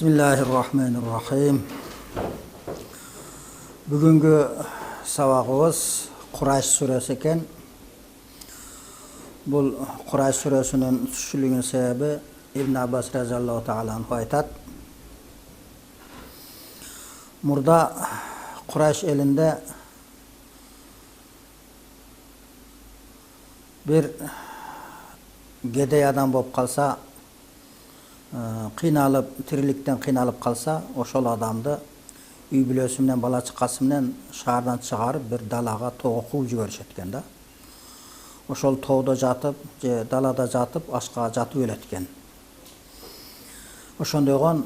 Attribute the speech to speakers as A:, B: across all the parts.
A: Bismillahirrahmanirrahim. Бүгінгі сабағымыз Құрайш сүресі екен. Бұл Құрайш сүресінің түшілігінің себебі Ибн Аббас разиаллаху таала анху айтады. Мұрда Құрайш елінде бір кедей адам болып қалса, қиналып, тіріліктен қиналып қалса, ошол адамды үй бүлөсү бала чакасы менен шаардан чыгарып бир далага тоого кууп жиберишет экен да. Ошол тоодо жатып, же далада жатып, ашка жатып өлөт экен. Ошондойгон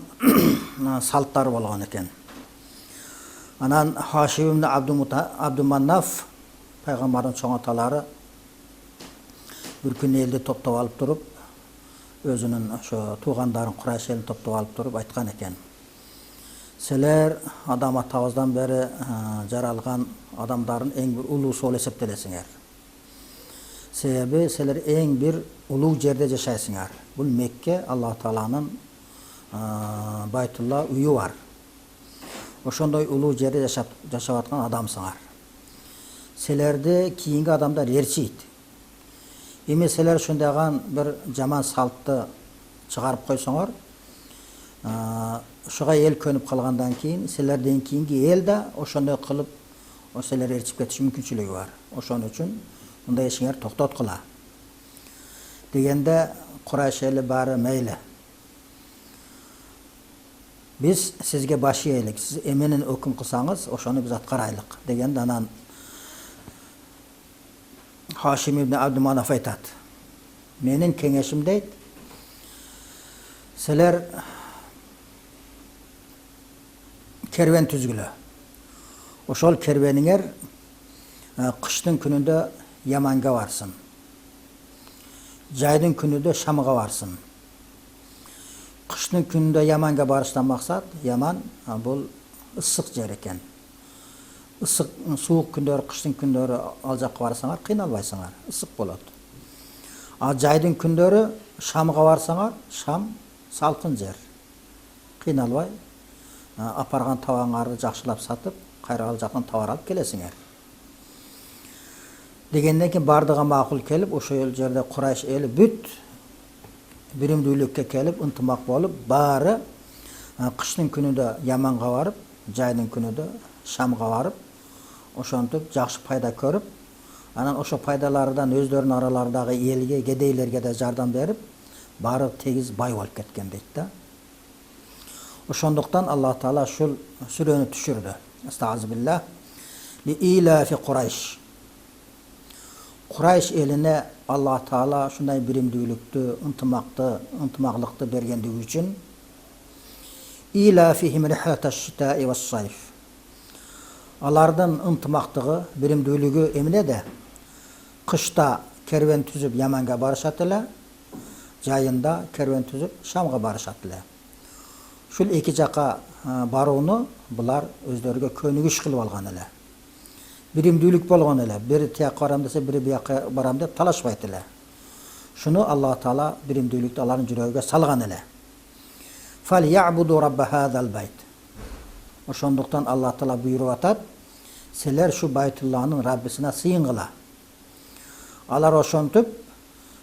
A: салттар болгон экен. Анан Хашим ибн Абдуманнаф пайгамбардын чоң аталары бир күн элди топтоп алып туруп, өзүнүн ошо туугандарын Курайш элин топтоп алып туруп айткан экен. Силер адам атабыздан бери жаралган адамдардын эң бир улуусу болуп эсептелесиңер. Себеби силер эң бир улуу жерде жашайсыңар. Бул Мекке, Аллах Тааланын Байтулла үйү бар. Ошондой улуу жерде жашап аткан адамсыңар. Силерди кийинки адамдар ээрчийт. Эми силер ушундаган бир жаман салтты чыгарып койсоңор, ошого эл көнүп калгандан кийин силерден кийинки эл да ошондой кылып, силер ээрчип кетиш мүмкүнчүлүгү бар. Ошон үчүн мындай ишиңер токтоткула. Дегенде Курайш эли баары мейли. Биз сизге баш ийелик, сиз эменин өкүм кылсаңыз, ошону биз аткарайлык дегенде анан Хашим ибн Абдуманаф айтат. Менин кеңешим дейт, силер кервен түзгүлө. Ошол кервениңер кыштын күнүндө Яманга барсын. Жайдын күнүндө Шамга барсын. Кыштын күнүндө Яманга барыштан максат, Яман бул ысык жер экен. Ысык, суук күндөрү, кыштын күндөрү ал жакка барсаңар, кыйналбайсыңар, ысык болот. Ал жайдын күндөрү Шамга барсаңар, Шам салкын жер. Кыйналбай, апарган табаңарды жакшылап сатып, кайра ал жактан товар алып келесиңер. Дегенден кийин бардыгы макул келип, ошол жерде Курайш эли бүт биримдүүлүккө келип, ынтымак болуп, баары кыштын күнүндө Яманга барып, жайдын күнүндө Шамга барып, ошентип жакшы пайда көрүп, анан ошо пайдалардан өздөрүнүн араларындагы элге, кедейлерге да жардам берип, баары тегиз бай болуп кеткен дейт да. Ошондуктан Аллах Таала ушул сүрөнү түшүрдү. Астагфируллах. Ли илафи Курайш. Курайш элине Аллах Таала ушундай биримдүүлүктү, ынтымактыкты бергендиги үчүн илафихим рихлаташ-шитаи вас-сайф. Алардын ынтымактыгы, биримдүүлүгү эмнеде? Кышта кервен түзүп Яманга барышат эле, жайында кервен түзүп Шамга барышат эле. Ушул эки жака барууну булар өздөрүгө көнүгүш кылып алган эле. Биримдүүлүк болгон эле. Бири тияка барам десе, бири бияка барам деп талашпайт эле. Шуну Аллах Таала биримдүүлүктү алардын жүрөгүгө салган эле. Фал я'буду рабба хазал байт. Ошондуктан Аллах Таала буйруп атат, силер шу Байтулланын Раббисине сыйынгыла. Алар ошентип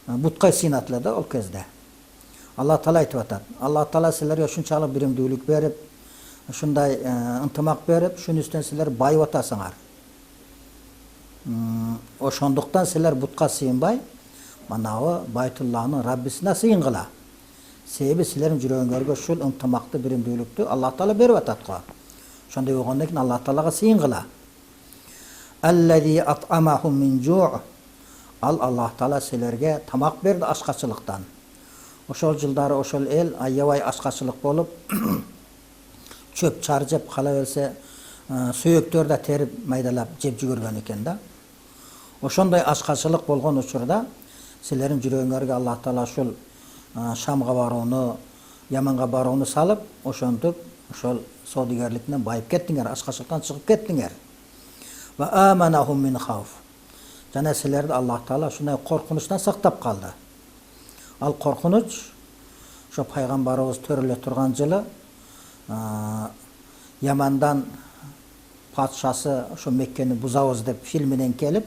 A: бутка сыйынат эле да ол кезде. Аллах Таала айтып атат. Аллах Таала силерге ушунчалык биримдүүлүк берип, ушундай ынтымак берип, шунун үстүнөн силер байып атасыңар. Ошондуктан силер бутка сыйынбай, манагы Байтулланын Раббисине сыйынгыла. Себеби силердин жүрөгүңөргө ушул ынтымакты, биримдүүлүктү Аллах Таала берип атат го. Ошондой болгондон кийин Аллах Таалага сыйынгыла. Аллази ат'амахум мин жу'. Ал Аллах Таала силерге тамак берди ачкачылыктан. Ошол жылдары ошол эл аябай ачкачылык болуп, чөп чар жеп, кала берсе сүйөктөр да терип майдалап жеп жүгүргөн экен да. Ошондой ачкачылык болгон учурда силердин жүрөгүңөргө Аллах Таала ушул Шамга барууну, Яманга барууну салып, ошентип ошол содигерлик менен байып кеттиңер, ачкачылыктан чыгып кеттиңер. Ва аманахум мин хауф. Жана силерди Аллах Таала ушундай коркунучтан сактап калды. Ал коркунуч ошо пайгамбарыбыз төрөлө турган жылы Yamandan padşası şu Mekke'ni buzavuz dep filminen kelip,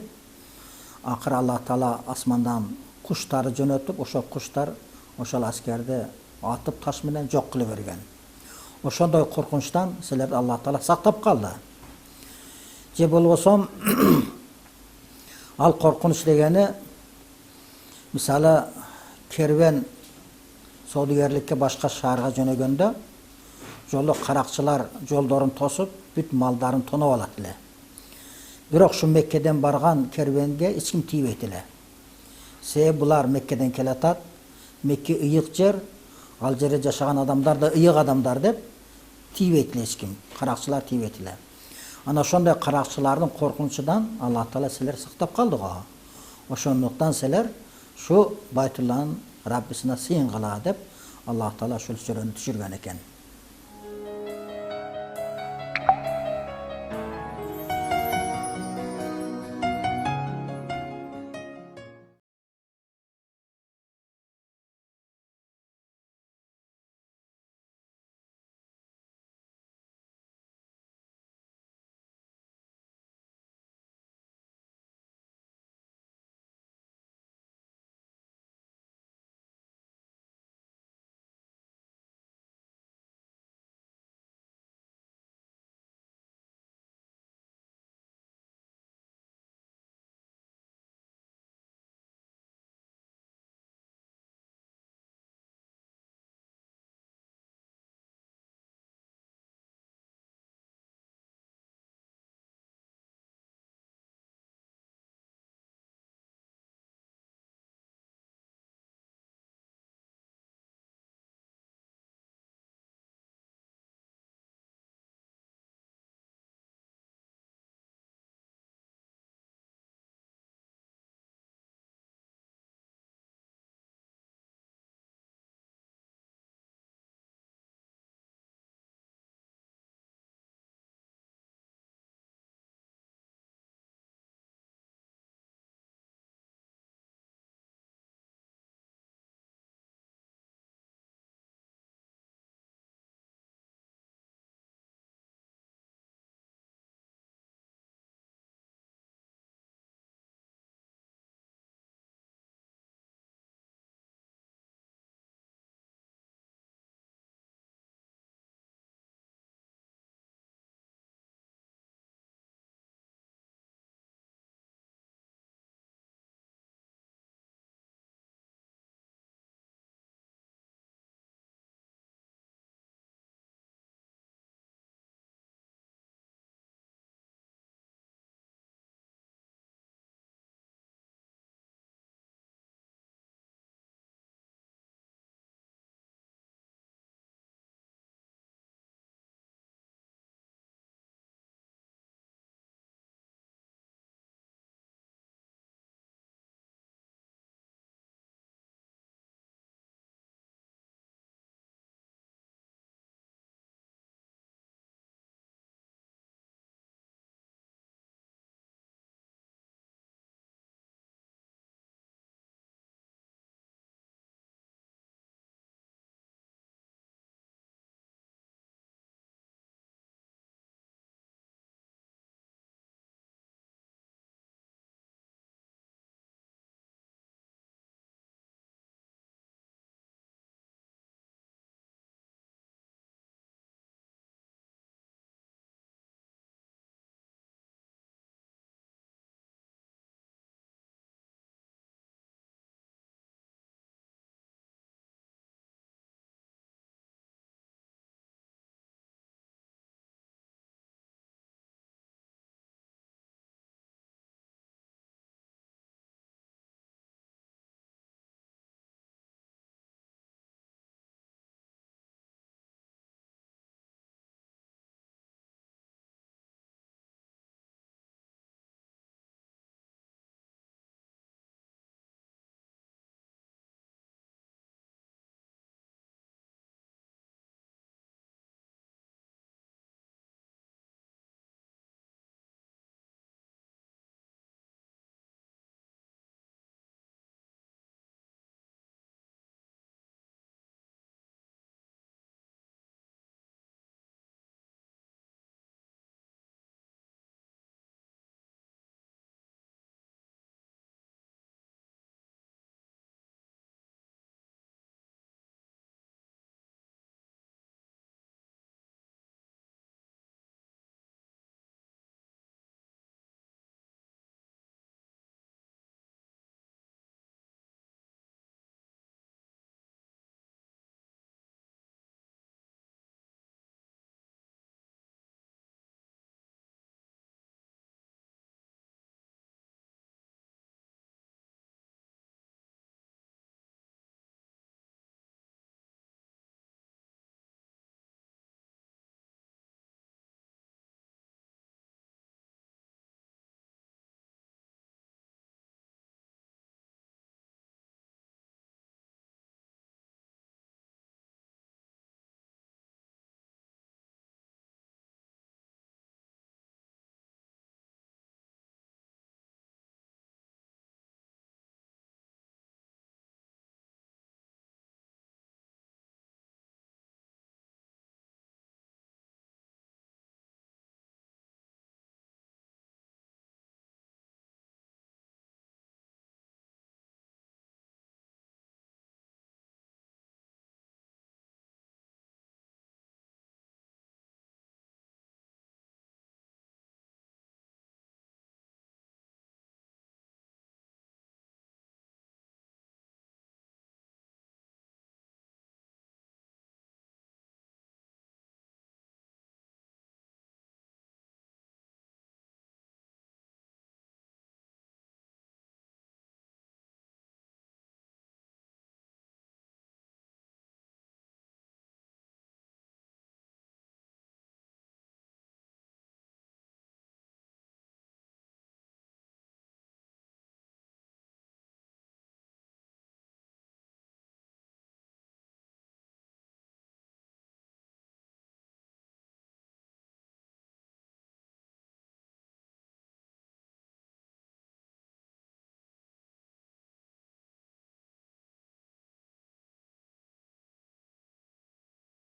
A: akır Allah Taala asmandan kuşları jönötüp, oşo kuşlar oşol askerdi atıp taş menen jok kılıp bergen. Oşondoy korkunçtan silerdi Allah Taala saktap kaldı. Je bolbosam al korkunç degeni misali kerven Saudigerlikке başka şaharga jönögöndө jolda karakçılar joldorin tosup büt maldарын tonop alat эле. Бирок şu Mekke'den bargan kervenge hiç kim тийбейт эле. Себеби булар Mekke'den келатат. Mekke ıyık jer, al жерде жашаган адамдар да ıyık адамдар деп тийбейт эле hiç kim. Karakçılar тийбейт эле. Ana şonday karakçıların korkunçudan Allah Taala siler sактап kaldı go. Oşonluktan siler şu Baytullah'ın Rabbisine sığıngala dep Allah Taala şol süreni düşürgen eken.